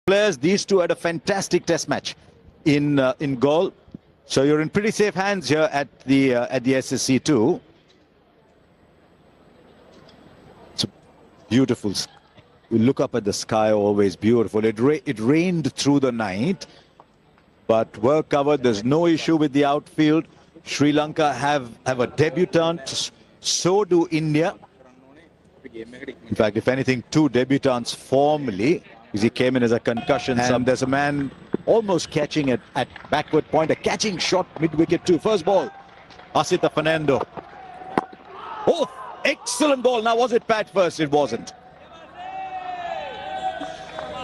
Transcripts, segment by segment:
Players, these two had a fantastic test match in goal. So you're in pretty safe hands here at the SSC too. It's beautiful. You look up at the sky, always beautiful. It rained through the night, but we're covered. There's no issue with the outfield. Sri Lanka have a debutant. So do India. In fact, if anything, two debutants formally, because he came in as a concussion. And there's a man almost catching it at backward point, a catching shot mid-wicket too. First ball, Asita Fernando. Oh, excellent ball. Now, was it Pat first? It wasn't.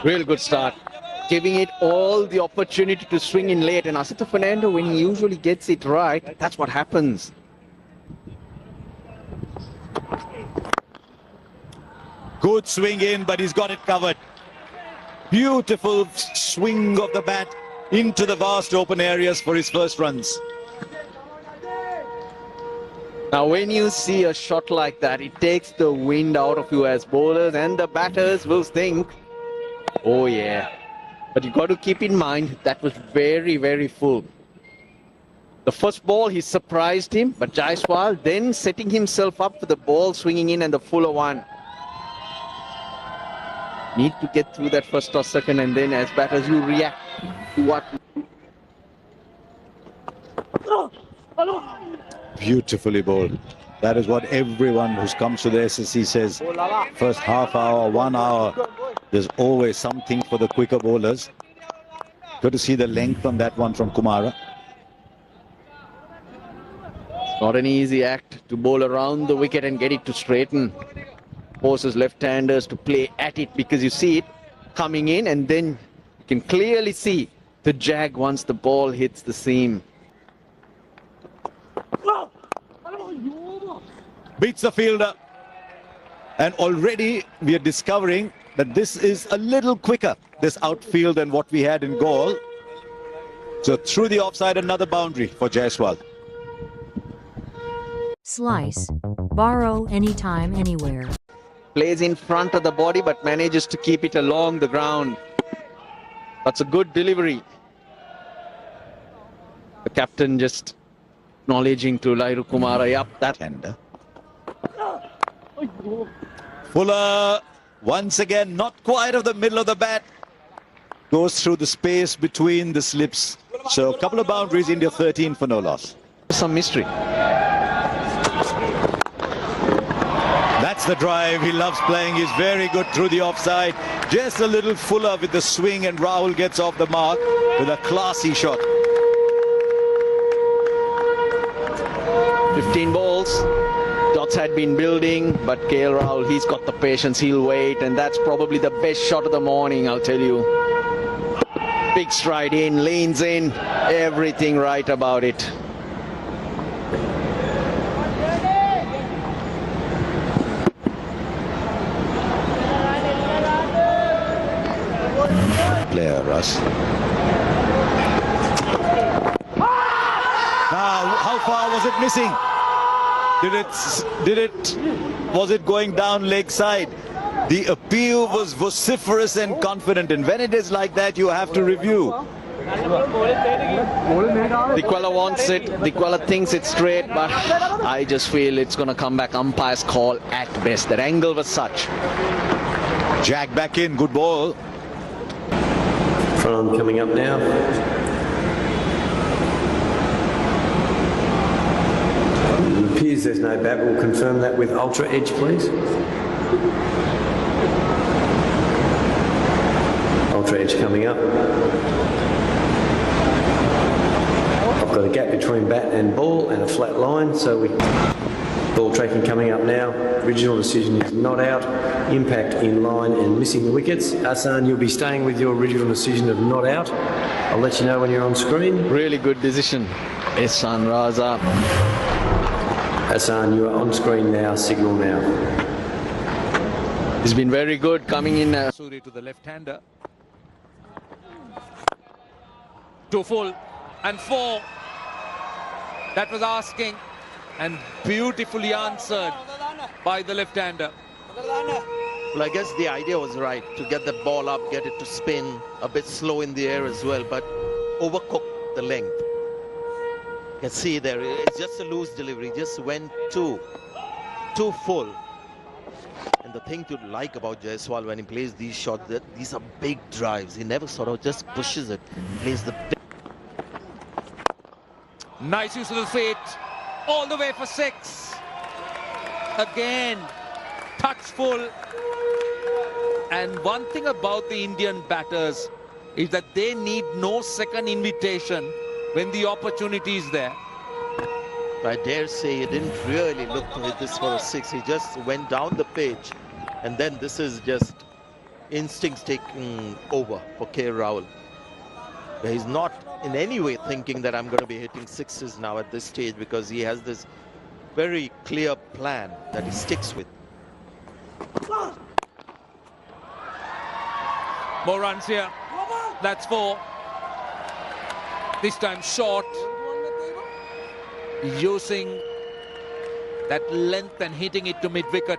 Real good start. Giving it all the opportunity to swing in late. And Asita Fernando, when he usually gets it right, that's what happens. Good swing in, but he's got it covered. Beautiful swing of the bat into the vast open areas for his first runs. Now, when you see a shot like that, it takes the wind out of you as bowlers, and the batters will think, oh yeah. But you got to keep in mind that was very, very full. The first ball, he surprised him, but Jaiswal then setting himself up for the ball swinging in and the fuller one. Need to get through that first or second, and then as batters you react to what. Beautifully bowled. That is what everyone who comes to the SSC says. First half hour, 1 hour, there's always something for the quicker bowlers. Good to see the length on that one from Kumara. Not an easy act to bowl around the wicket and get it to straighten. Forces left-handers to play at it, because you see it coming in and then you can clearly see the jag once the ball hits the seam. Beats the fielder, and already we are discovering that this is a little quicker, this outfield, than what we had in goal. So through the offside, another boundary for Jaiswal. Slice. Borrow anytime, anywhere. Plays in front of the body but manages to keep it along the ground. That's a good delivery. The captain just acknowledging to Lairu Kumara, yup, that tender. Fuller, once again, not quite of the middle of the bat. Goes through the space between the slips. So a couple of boundaries, India 13 for no loss. Some mystery. That's the drive. He loves playing. He's very good through the offside. Just a little fuller with the swing, and Rahul gets off the mark with a classy shot. 15 balls. Dots had been building, but KL Rahul, he's got the patience. He'll wait, and that's probably the best shot of the morning, I'll tell you. Big stride in, lanes in, everything right about it. Player, Russ. Now, how far was it missing? Was it going down leg side? The appeal was vociferous and confident, and when it is like that, you have to review. Dikwala wants it, Dikwala thinks it's straight, but I just feel it's going to come back umpire's call at best. That angle was such. Jack back in, good ball. Front arm coming up now. It appears there's no bat. We'll confirm that with Ultra Edge, please. Ultra Edge coming up. I've got a gap between bat and ball and a flat line, so we... Ball tracking coming up now. Original decision is not out. Impact in line and missing the wickets. Hassan, you'll be staying with your original decision of not out. I'll let you know when you're on screen. Really good decision. Ehsan Raza. Hassan, you are on screen now. Signal now. He's been very good coming in. Suri to the left-hander. 2 full and 4. That was asking, and beautifully answered by the left-hander. Well, I guess the idea was right, to get the ball up, get it to spin, a bit slow in the air as well, but overcook the length. You can see there, it's just a loose delivery, just went too full. And the thing to like about Jaiswal when he plays these shots, that these are big drives. He never sort of just pushes it. He plays the big. Nice use of the feet. All the way for 6. Again, touchful. And one thing about the Indian batters is that they need no second invitation when the opportunity is there. I dare say he didn't really look to hit this for a 6. He just went down the pitch, and then this is just instincts taking over for K. Rahul. He's not in any way thinking that I'm going to be hitting 6s now at this stage, because he has this very clear plan that he sticks with. More runs here. That's 4. This time short. Using that length and hitting it to mid-wicket.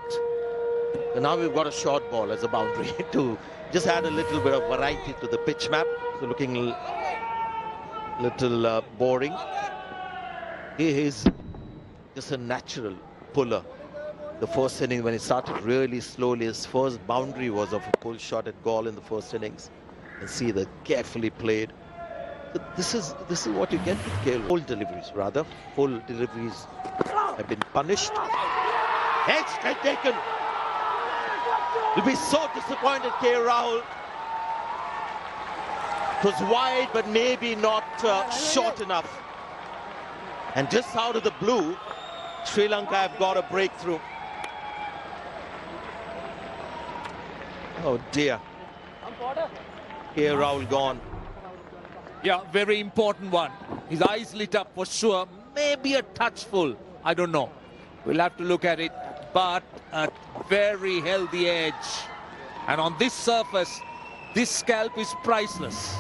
And now we've got a short ball as a boundary to just add a little bit of variety to the pitch map. So looking little boring. He is just a natural puller. The first inning, when he started really slowly, his first boundary was of a pull shot at Gaul in the first innings. And see the carefully played. So this is what you get with KL. Full deliveries, rather. Full deliveries have been punished. Head straight taken. You'll be so disappointed, K. Rahul. It was wide, but maybe not short enough. And just out of the blue, Sri Lanka have got a breakthrough. Oh dear. K. Rahul gone. Yeah, very important one. His eyes lit up for sure. Maybe a touch full. I don't know. We'll have to look at it. But a very healthy edge. And on this surface, this scalp is priceless.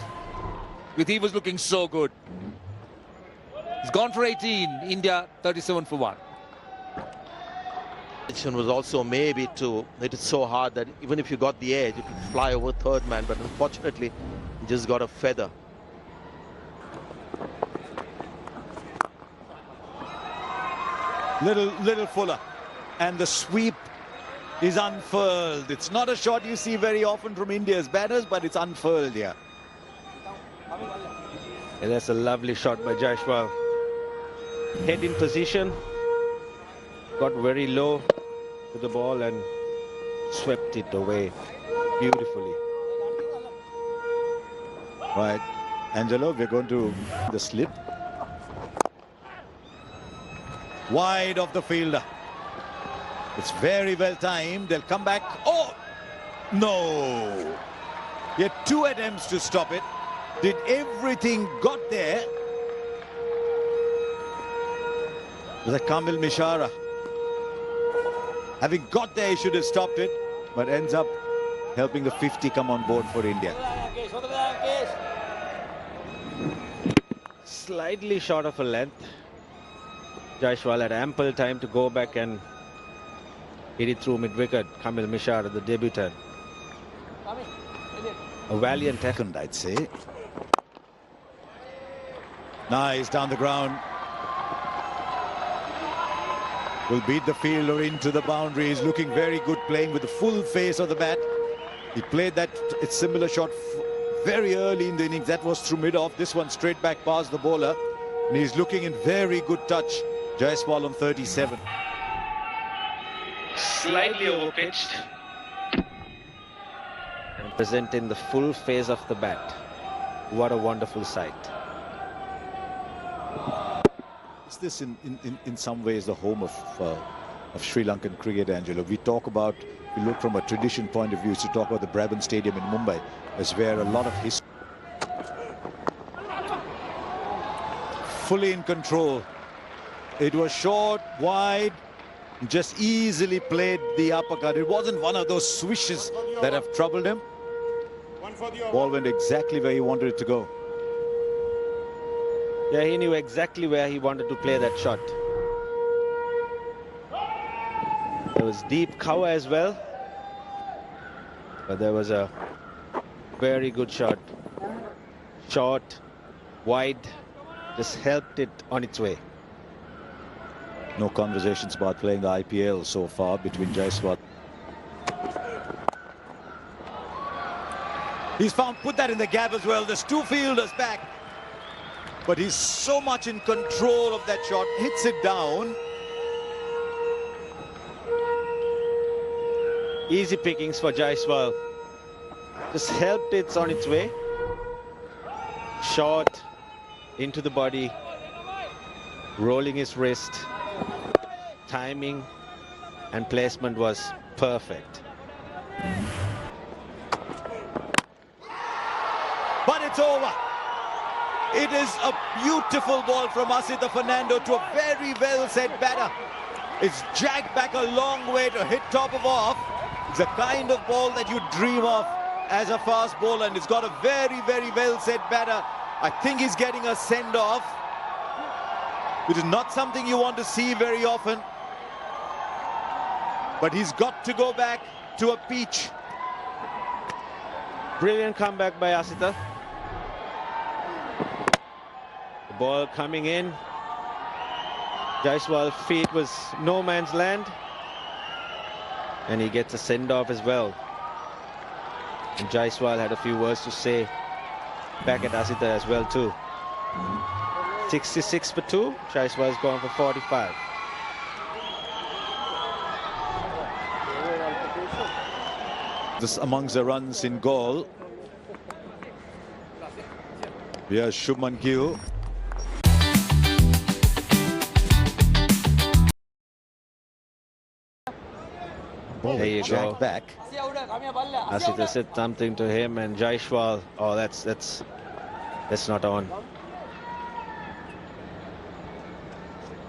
With he was looking so good. He's gone for 18. India 37 for 1. Was also maybe to hit it so hard that even if you got the edge, it would fly over third man. But unfortunately, he just got a feather. Little fuller, and the sweep is unfurled. It's not a shot you see very often from India's batters, but it's unfurled here. And that's a lovely shot by Jaiswal. Head in position, got very low to the ball and swept it away beautifully. Right, Angelo, we're going to the slip. Wide of the fielder. It's very well timed. They'll come back. Oh, no. He had 2 attempts to stop it. Did everything, got there. Was that Kamil Mishara? Having got there, he should have stopped it, but ends up helping the 50 come on board for India. Slightly short of a length. Jaiswal had ample time to go back and hit it through mid-wicket. Kamil Mishara, the debutant. A valiant Second, I'd say. Nice, down the ground. Will beat the fielder into the boundary. He's looking very good, playing with the full face of the bat. He played that similar shot very early in the innings. That was through mid-off. This one straight back past the bowler. And he's looking in very good touch. Jaiswal on 37. slightly overpitched. And presenting the full face of the bat. What a wonderful sight. Is this in some ways the home of Sri Lankan cricket, Angelo? We talk about, we look from a tradition point of view, to talk about the Brabant Stadium in Mumbai, as where a lot of history. Fully in control. It was short, wide, just easily played the uppercut. It wasn't one of those swishes that have troubled him. Ball went exactly where he wanted it to go. Yeah, he knew exactly where he wanted to play that shot. There was deep cover as well. But there was a very good shot. Short, wide, just helped it on its way. No conversations about playing the IPL so far between Jaiswal. He's put that in the gap as well. There's two fielders back. But he's so much in control of that shot. Hits it down. Easy pickings for Jaiswal. Just helped it on its way. Short into the body. Rolling his wrist. Timing and placement was perfect. But it's over. It is a beautiful ball from Asita Fernando to a very well set batter. It's jagged back a long way to hit top of off. It's the kind of ball that you dream of as a fast bowler, and it's got a very, very well set batter. I think he's getting a send-off, which is not something you want to see very often. But he's got to go back to a peach. Brilliant comeback by Asita. The ball coming in. Jaiswal's feet was no man's land. And he gets a send-off as well. And Jaiswal had a few words to say back at Asita as well too. 66 for 2. Jaiswal's gone for 45. This amongst the runs in goal. Here's Shubman Gill. There you go. Back. Asita said something to him, and Jaiswal. Oh, that's not on.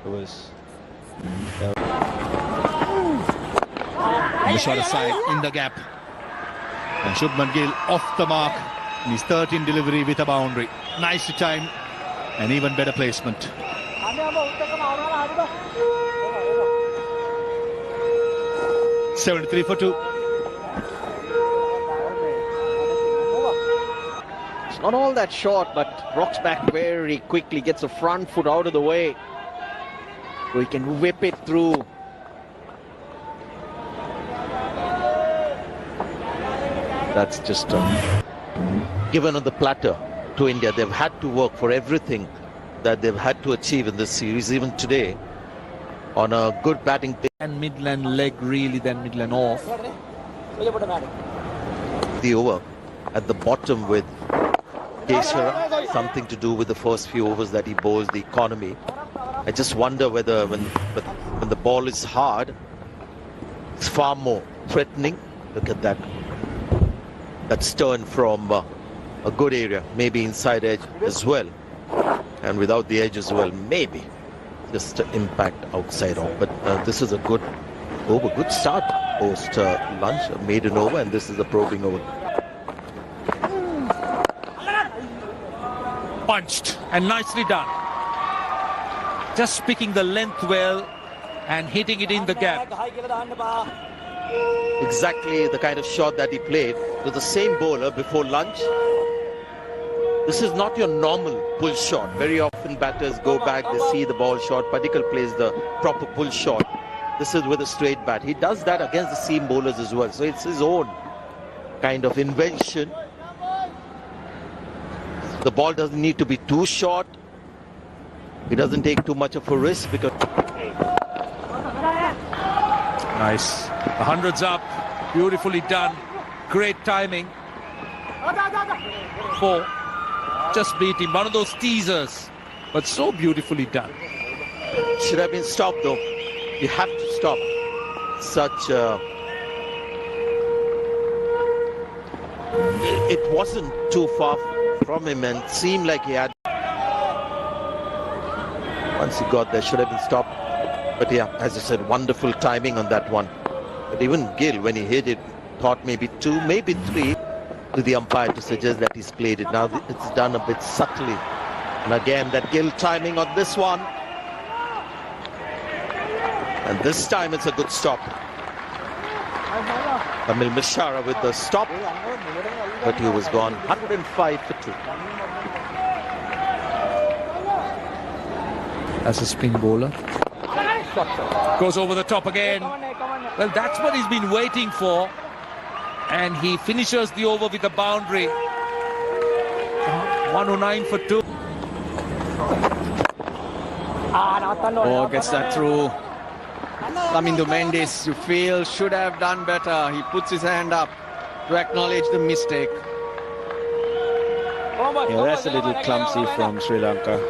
It was. The short side in the gap. And Shubman Gill off the mark in his 13th delivery with a boundary. Nicely timed and even better placement. 73 for 2. It's not all that short, but rocks back very quickly, gets the front foot out of the way, so he can whip it through. That's just Given on the platter to India, they've had to work for everything that they've had to achieve in this series, even today, on a good batting pitch. And Midland leg really, then Midland off. The over at the bottom with Keshara, something to do with the first few overs that he bowls, the economy. I just wonder whether when the ball is hard, it's far more threatening. Look at that. That's turned from a good area, maybe inside edge as well. And without the edge as well, maybe just impact outside off. But this is a good over, good start post lunch, a maiden over, and this is a probing over. Punched and nicely done. Just picking the length well and hitting it in the gap. Exactly the kind of shot that he played to the same bowler before lunch. This is not your normal pull shot. Very often batters go back, they see the ball shot. Padikkal plays the proper pull shot. This is with a straight bat. He does that against the seam bowlers as well. So it's his own kind of invention. The ball doesn't need to be too short. He doesn't take too much of a risk because... Nice. The 100's up. Beautifully done. Great timing. 4. Just beat him. One of those teasers. But so beautifully done. Should have been stopped though. You have to stop such it wasn't too far from him and seemed like he had... Once he got there, should have been stopped. But yeah, as I said, wonderful timing on that one. But even Gill, when he hit it, thought maybe 2, maybe 3 to the umpire to suggest that he's played it. Now it's done a bit subtly. And again, that Gill timing on this one. And this time it's a good stop. Kamil Mishara with the stop, but he was gone 105 for 2. As a spin bowler. Goes over the top again. Well, that's what he's been waiting for. And he finishes the over with a boundary. 109 for 2. Oh, gets that through. Lamindo Mendes, you feel, should have done better. He puts his hand up to acknowledge the mistake. Yeah, that's a little clumsy from Sri Lanka.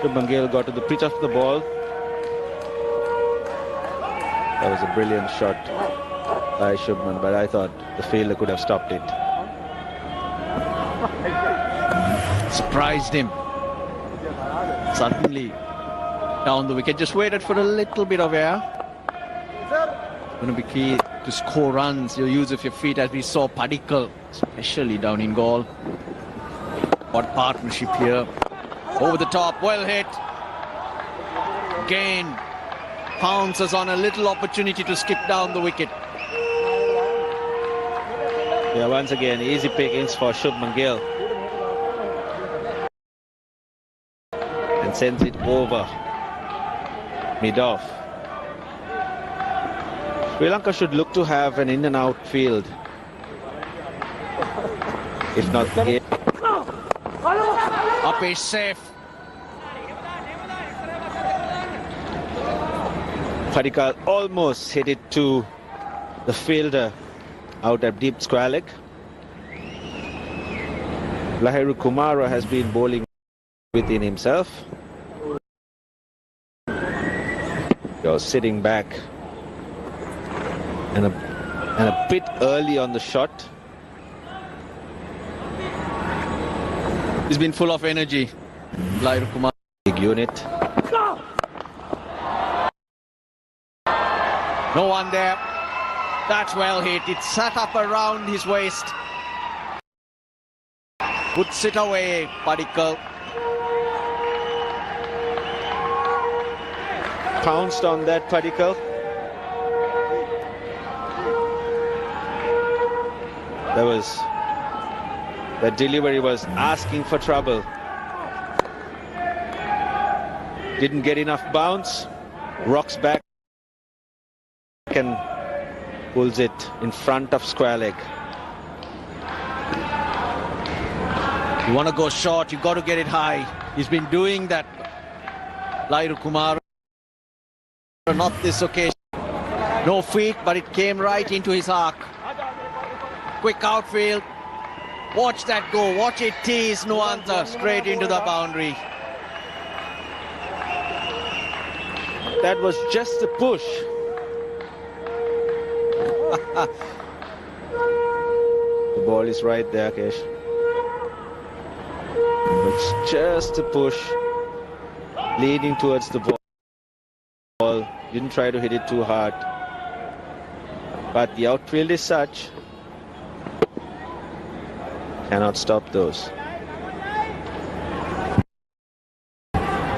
Shubman Gill got to the pitch of the ball. That was a brilliant shot by Shubman, but I thought the fielder could have stopped it. Surprised him. Suddenly down the wicket, just waited for a little bit of air. It's going to be key to score runs, your use of your feet, as we saw Padikkal, especially down in goal. What partnership here. Over the top, well hit. Again, pounces on a little opportunity to skip down the wicket. Yeah, once again, easy pickings for Shubman Gill. And sends it over mid-off. Sri Lanka should look to have an in and out field. If not the game. Up is safe. Padikkal almost hit it to the fielder out at deep square leg. Lahiru Kumara has been bowling within himself. He was sitting back and a bit early on the shot. He's been full of energy. Lahiru Kumara. Big unit. No one there. That's well hit. It sat up around his waist. Puts it away, Padikkal. Pounced on that, Padikkal. That delivery was asking for trouble. Didn't get enough bounce. Rocks back and pulls it in front of square leg. You want to go short, you got to get it high. He's been doing that, Lahiru Kumara. Not this occasion. No feet, but it came right into his arc. Quick outfield. Watch that go. Watch it tease Nuanta straight into the boundary. That was just a push. The ball is right there, Kesh. It's just a push, leading towards the ball. Didn't try to hit it too hard. But the outfield is such. Cannot stop those.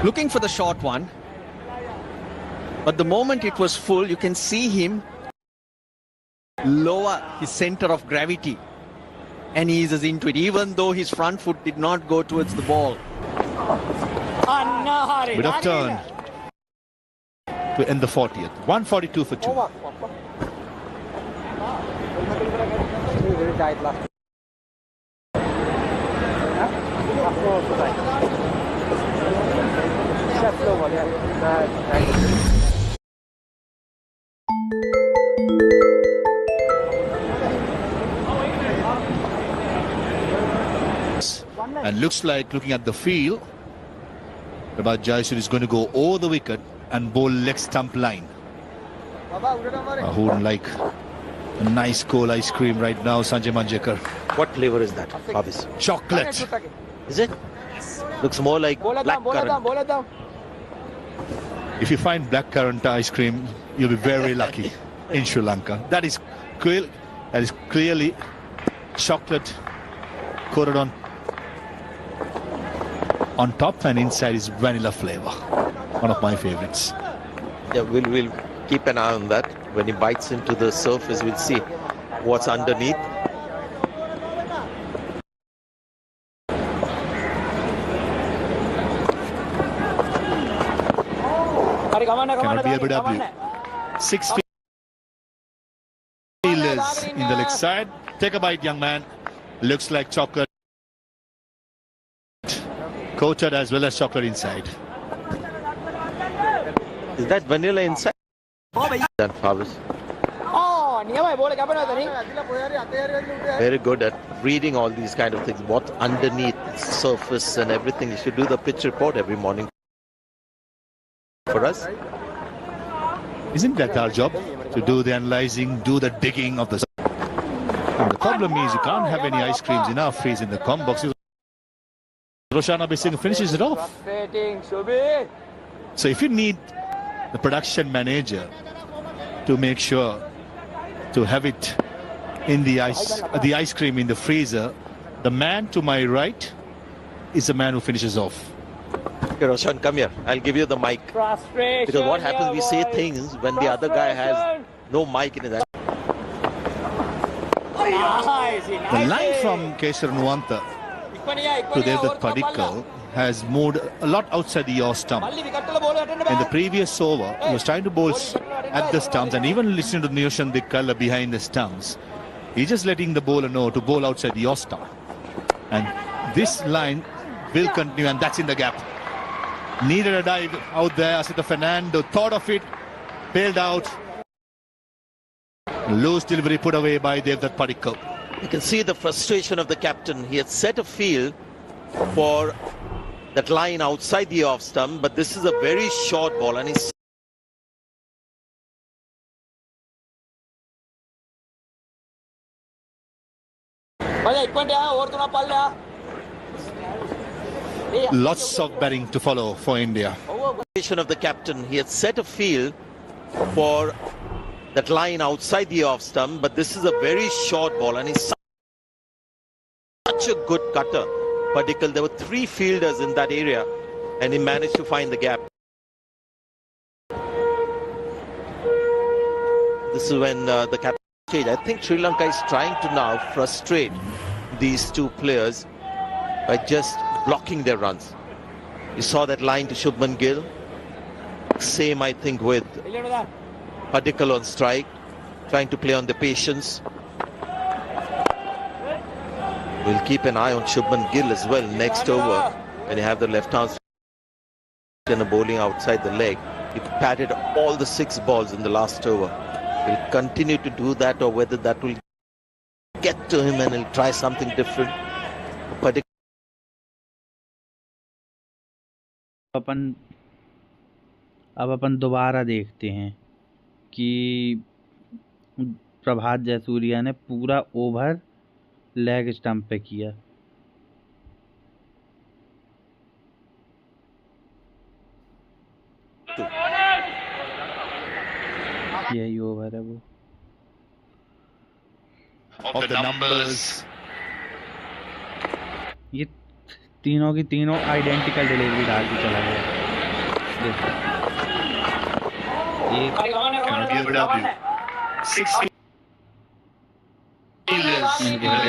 Looking for the short one. But the moment it was full, you can see him lower his center of gravity. And he eases into it, even though his front foot did not go towards the ball. Bit of turn to end the 40th. 142 for 2. And looks like, looking at the field, Prabhat Jayasuriya is going to go over the wicket and bowl leg stump line. Who wouldn't like a nice cold ice cream right now, Sanjay Manjekar? What flavor is that, Obvious. Chocolate. Is it? Looks more like blackcurrant. If you find blackcurrant ice cream, you'll be very lucky in Sri Lanka. That is clearly chocolate coated on top, and inside is vanilla flavor. One of my favorites. Yeah, we'll keep an eye on that. When he bites into the surface, we'll see what's underneath. Cannot be LBW. 6 fielders in the leg side. Take a bite, young man. Looks like chocolate. Coated as well as chocolate inside. Is that vanilla inside? Then Fabrice. Very good at reading all these kind of things. What's underneath the surface and everything. You should do the pitch report every morning for us. Isn't that our job? To do the analyzing, do the digging of the... And the problem is you can't have any ice creams in our freeze in the com box. Roshana basically finishes it off. So if you need the production manager to make sure to have it in the ice cream in the freezer, the man to my right is the man who finishes off. Okay, Roshan, come here. I'll give you the mic. Because what happens, we say things when the other guy has no mic in his hand. The line from Kesar Nuwanta to Devdutt Padikkal has moved a lot outside the off stump. In the previous over, he was trying to bowl at the stumps, and even listening to Niyoshan Dikkal behind the stumps. He's just letting the bowler know to bowl outside the off stump. And this line will continue, and that's in the gap. Needed a dive out there. Asita Fernando thought of it, bailed out. Loose delivery put away by Devdutt Padikkal. You can see the frustration of the captain. He had set a field for that line outside the off stump, but this is a very short ball, and he's Lots of batting to follow for India. of the captain. He had set a field for that line outside the off stump, but this is a very short ball, and he's such a good cutter. Padikkal, there were 3 fielders in that area, and he managed to find the gap. This is when the captain stage. I think Sri Lanka is trying to now frustrate these two players by just blocking their runs. You saw that line to Shubman Gill. Same, I think, with Padikkal on strike, trying to play on the patience. We'll keep an eye on Shubman Gill as well next over, when you have the left arm and a bowling outside the leg. He patted all the 6 balls in the last over. He'll continue to do that, or whether that will get to him and he'll try something different. Padikkal. अब अपन दोबारा देखते हैं कि प्रभात जयसूर्या ने पूरा over leg stump पे किया। यही ओवर है वो। Of the numbers. ये तीनों की तीनों आइडेंटिकल डिलीवरी डाल के चला गया। देखो ये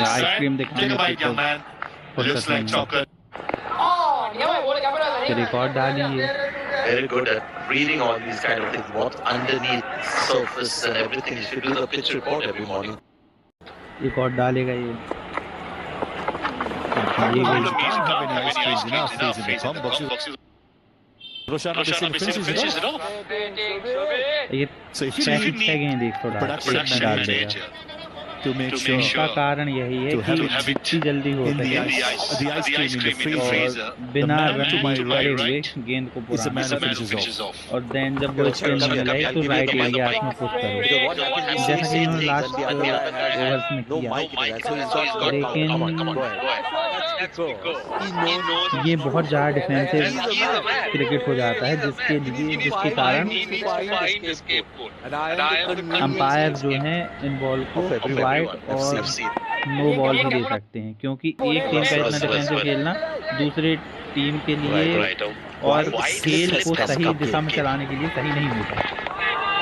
आइसक्रीम दिखाने की रिकॉर्ड डाली है। Very good at reading all these kind of things. What's underneath the surface and everything. You should do the pitch report every morning. Record डालेगा ये। Roshana finishes it off. ये 6 गेंद 100 डाल देगा। To make sure इसका कारण यही है कि जितनी जल्दी हो सके और बिना रन करे हुए गेंद को पूरा, और देन जब वो स्पिन में लगे तो राइट एरिया में पुश करो, जैसा कि उन्होंने लास्ट ओवर्स में किया। लेकिन ये बहुत ज़्यादा डिफेंसिव क्रिकेट हो जाता है, जिसके कारण अंपायर जो हैं इन बॉल को वाइड और नो बॉल भी दे सकते हैं, क्योंकि एक टीम का इतना डिफेंसिव खेलना दूसरे टीम के लिए और खेल को सही दिशा में चलाने के लिए सही नहीं होता।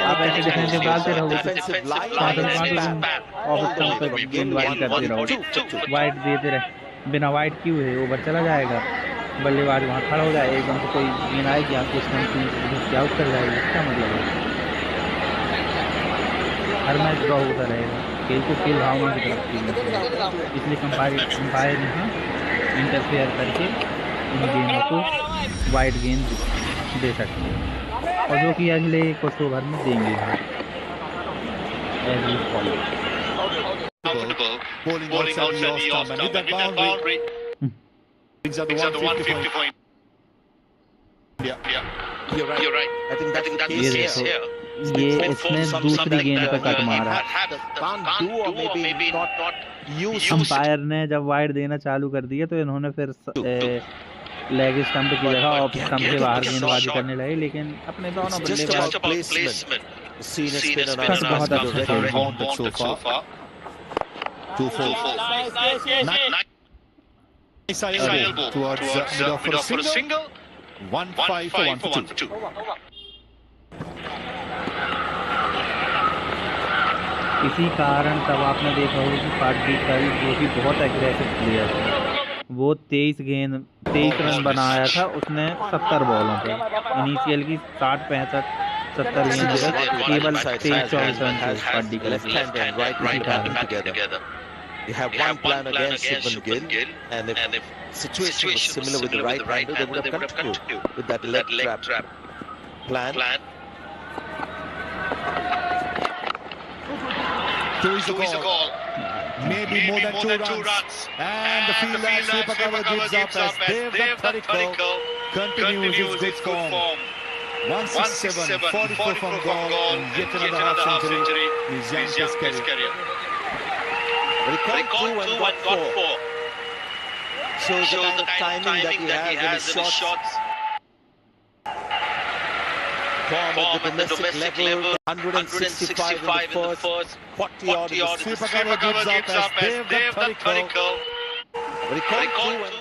आप ऐसे डिफेंसिव डालते रहोगे तो Defensive line पांच is तुम back. ऑफ स्टंप पे गेंदबाजी करते रहोगे, वाइड देते रहे। बिना वाइड क्यों है, ओवर चला जाएगा, बल्लेबाज वहाँ खड़ा हो जाए, एकदम से कोई गेंद आएगी आपको स्टंप की आउट कर जाएगी। इसका मतलब है हर मैच ड्रॉ होता रहेगा, खेल को खेल भावना की तरफ खेलना, इसलिए अंपायर यहाँ इंटरफेयर करके इन गेंदों को वाइड गेंद दे सकते हैं, और जो कि अगले कुछ ओवर में देंगे। Bowling outside the off stump and hit that boundary. Brings up the 150 point. Yeah. You're right. I think that's the ये case देखो, here. ये इसने दूसरी गेंद पे कट मारा। Can't do or maybe not use. Umpire ने जब वाइड देना चालू कर दिया तो इन्होंने फिर लेग स्टंप की जगह ऑफ स्टंप से बाहर गेंदबाजी करने लगे, लेकिन अपने दोनों बल्लेबाज बहुत अच्छा खेल। So far. 2-4. Nice elbow towards middle for a single. 1-5 for 1-2. इसी कारण तब आपने देखा होगा कि पार्टिकल जो कि बहुत एग्रेसिव प्लेयर है, वो 23 रन बनाया था उसने 70 बॉलों पे। इनिशियल की 60, 65, 70 गेंद केवल 23-24 रन थे particle. You have one plan against Shubman Gill, and if situation was similar with the right-hander, they would have continued with that leg trap plan. Two is the goal. Maybe more than two runs. And the fielder Super Cover gives up as Dev Tharikkal continues his good form. 167, 44 from goal, and yet another half century in his young test career. But he caught two and got four. Shows the kind of timing that he has in his shots. Form at the domestic level, 165 in the first, 40 odd in the Super Cover gives up as Dev Tharikkal. But he caught two and